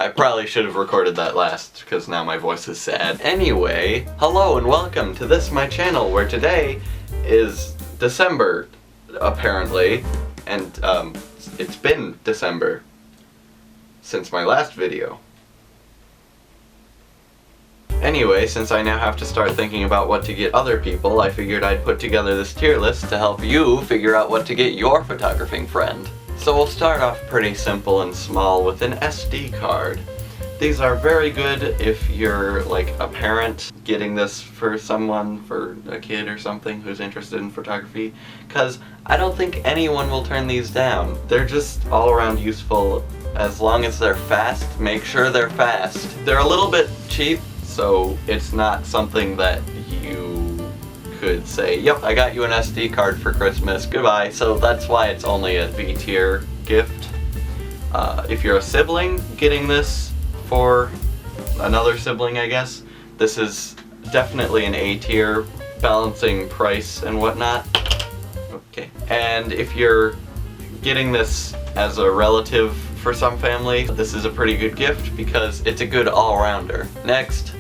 I probably should have recorded that last, because now my voice is sad. Anyway, hello and welcome to this my channel, where today is December, apparently, and it's been December since my last video. Anyway, since I now have to start thinking about what to get other people, I figured I'd put together this tier list to help you figure out what to get your photographing friend. So we'll start off pretty simple and small with an SD card. These are very good if you're like a parent getting this for someone, for a kid or something who's interested in photography, because I don't think anyone will turn these down. They're just all around useful as long as they're fast. Make sure they're fast. They're a little bit cheap, so it's not something that you could say, yep, I got you an SD card for Christmas, goodbye. So that's why it's only a B tier gift. If you're a sibling getting this for another sibling, I guess, this is definitely an A tier, balancing price and whatnot. Okay. And if you're getting this as a relative for some family, this is a pretty good gift because it's a good all-rounder. Next.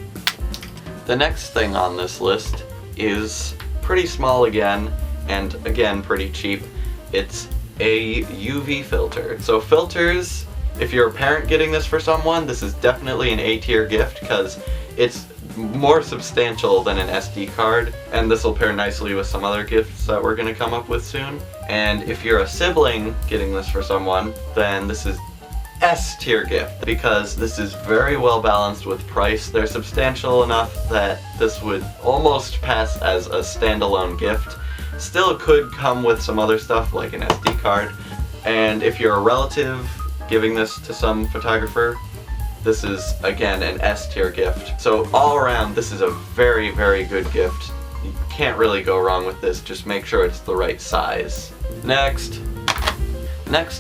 The next thing on this list is pretty small again, and again pretty cheap. It's a UV filter. So filters, if you're a parent getting this for someone, this is definitely an A tier gift because it's more substantial than an SD card, and this will pair nicely with some other gifts that we're going to come up with soon. And if you're a sibling getting this for someone, then this is S tier gift because this is very well balanced with price. They're substantial enough that this would almost pass as a standalone gift. Still could come with some other stuff like an SD card. And if you're a relative giving this to some photographer, this is again an S tier gift. So all around, this is a very, very good gift. You can't really go wrong with this. Just make sure it's the right size. Next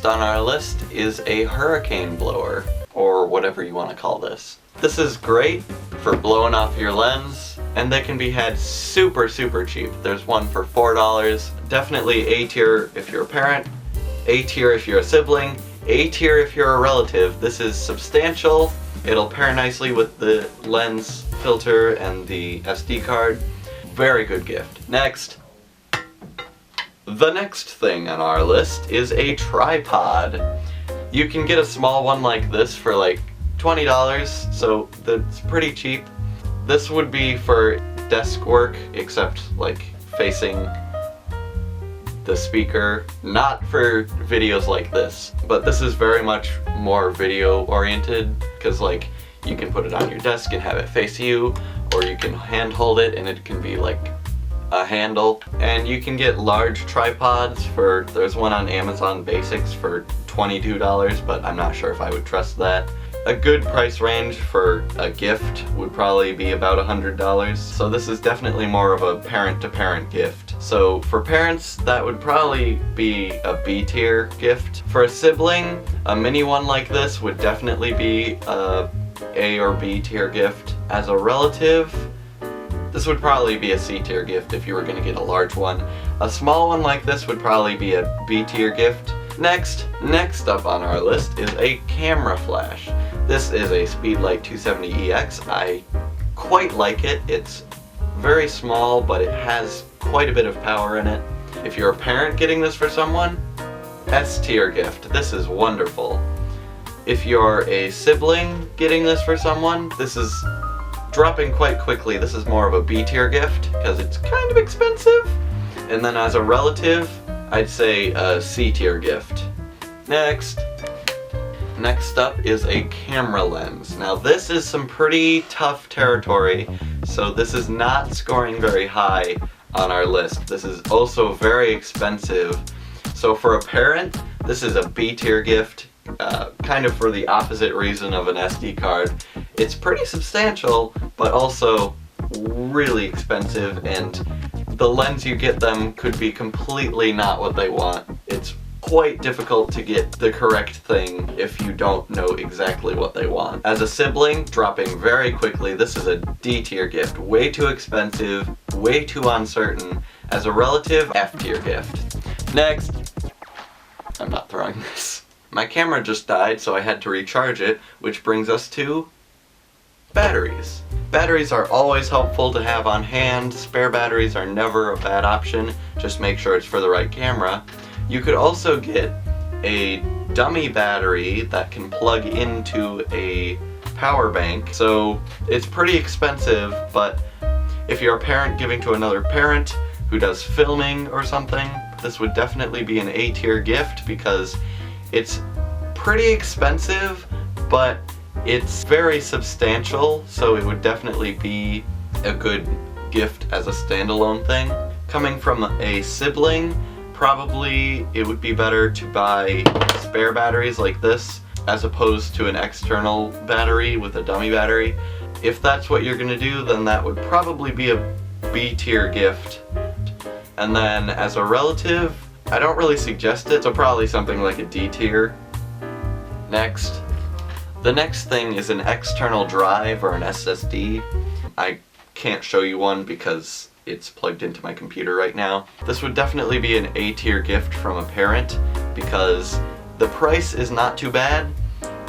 on our list is a hurricane blower, or whatever you want to call this. This is great for blowing off your lens, and they can be had super, super cheap. There's one for $4. Definitely A tier if you're a parent, A tier if you're a sibling, A tier if you're a relative. This is substantial. It'll pair nicely with the lens filter and the SD card. Very good gift. Next. The next thing on our list is a tripod. You can get a small one like this for like $20, so that's pretty cheap. This would be for desk work, except like facing the speaker, not for videos like this. But this is very much more video oriented, because like you can put it on your desk and have it face you, or you can hand hold it and it can be like a handle. And you can get large tripods for, there's one on Amazon Basics for $22, but I'm not sure if I would trust that. A good price range for a gift would probably be about $100, so this is definitely more of a parent-to-parent gift. So for parents, that would probably be a B tier gift. For a sibling, a mini one like this would definitely be a A or B tier gift. As a relative, this would probably be a C tier gift if you were going to get a large one. A small one like this would probably be a B tier gift. Next up on our list is a camera flash. This is a Speedlight 270EX. I quite like it. It's very small, but it has quite a bit of power in it. If you're a parent getting this for someone, S tier gift. This is wonderful. If you're a sibling getting this for someone, this is dropping quite quickly. This is more of a B tier gift because it's kind of expensive. And then as a relative, I'd say a C tier gift. Next up is a camera lens. Now this is some pretty tough territory, so this is not scoring very high on our list. This is also very expensive. So for a parent, this is a B tier gift, kind of for the opposite reason of an SD card. It's pretty substantial, but also really expensive, and the lens you get them could be completely not what they want. It's quite difficult to get the correct thing if you don't know exactly what they want. As a sibling, dropping very quickly. This is a D tier gift. Way too expensive, way too uncertain. As a relative, F tier gift. Next. I'm not throwing this. My camera just died, so I had to recharge it, which brings us to batteries. Batteries are always helpful to have on hand. Spare batteries are never a bad option. Just make sure it's for the right camera. You could also get a dummy battery that can plug into a power bank. So it's pretty expensive, but if you're a parent giving to another parent who does filming or something, this would definitely be an A-tier gift because it's pretty expensive, but it's very substantial, so it would definitely be a good gift as a standalone thing. Coming from a sibling, probably it would be better to buy spare batteries like this as opposed to an external battery with a dummy battery. If that's what you're gonna do, then that would probably be a B-tier gift. And then as a relative, I don't really suggest it, so probably something like a D tier. Next. The next thing is an external drive or an SSD. I can't show you one because it's plugged into my computer right now. This would definitely be an A-tier gift from a parent because the price is not too bad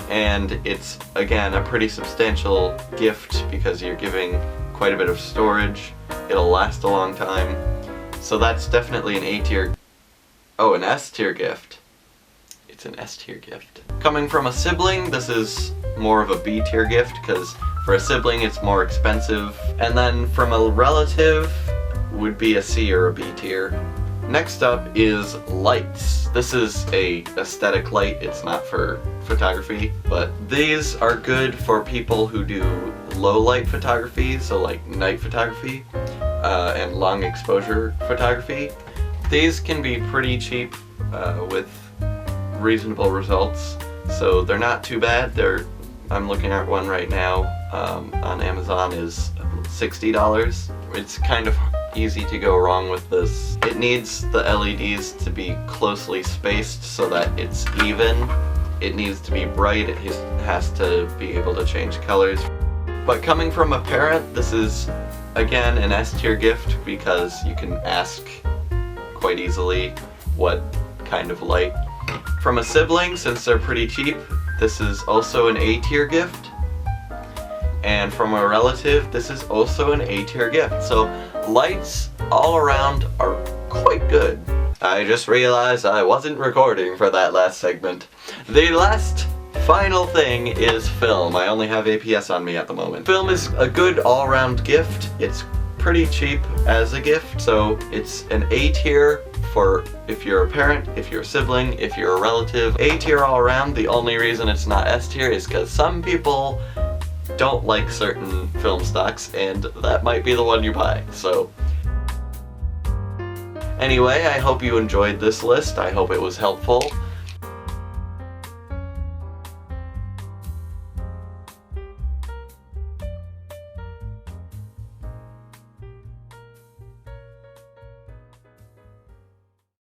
and it's, again, a pretty substantial gift because you're giving quite a bit of storage. It'll last a long time. So that's definitely an A-tier. Oh, an S-tier gift. It's an S-tier gift. Coming from a sibling, this is more of a B-tier gift because for a sibling it's more expensive. And then from a relative would be a C or a B tier. Next up is lights. This is a aesthetic light, it's not for photography, but these are good for people who do low light photography, so like night photography and long exposure photography. These can be pretty cheap with reasonable results, so they're not too bad. I'm looking at one right now on Amazon is $60. It's kind of easy to go wrong with this. It needs the LEDs to be closely spaced so that it's even. It needs to be bright, it has to be able to change colors. But coming from a parent, this is again an S-tier gift because you can ask quite easily what kind of light. From a sibling, since they're pretty cheap, this is also an A-tier gift. And from a relative, this is also an A-tier gift. So lights all around are quite good. I just realized I wasn't recording for that last segment. The last final thing is film. I only have APS on me at the moment. Film is a good all-around gift. It's pretty cheap as a gift, so it's an A-tier for if you're a parent, if you're a sibling, if you're a relative. A-tier all around. The only reason it's not S-tier is because some people don't like certain film stocks, and that might be the one you buy, so. Anyway, I hope you enjoyed this list. I hope it was helpful.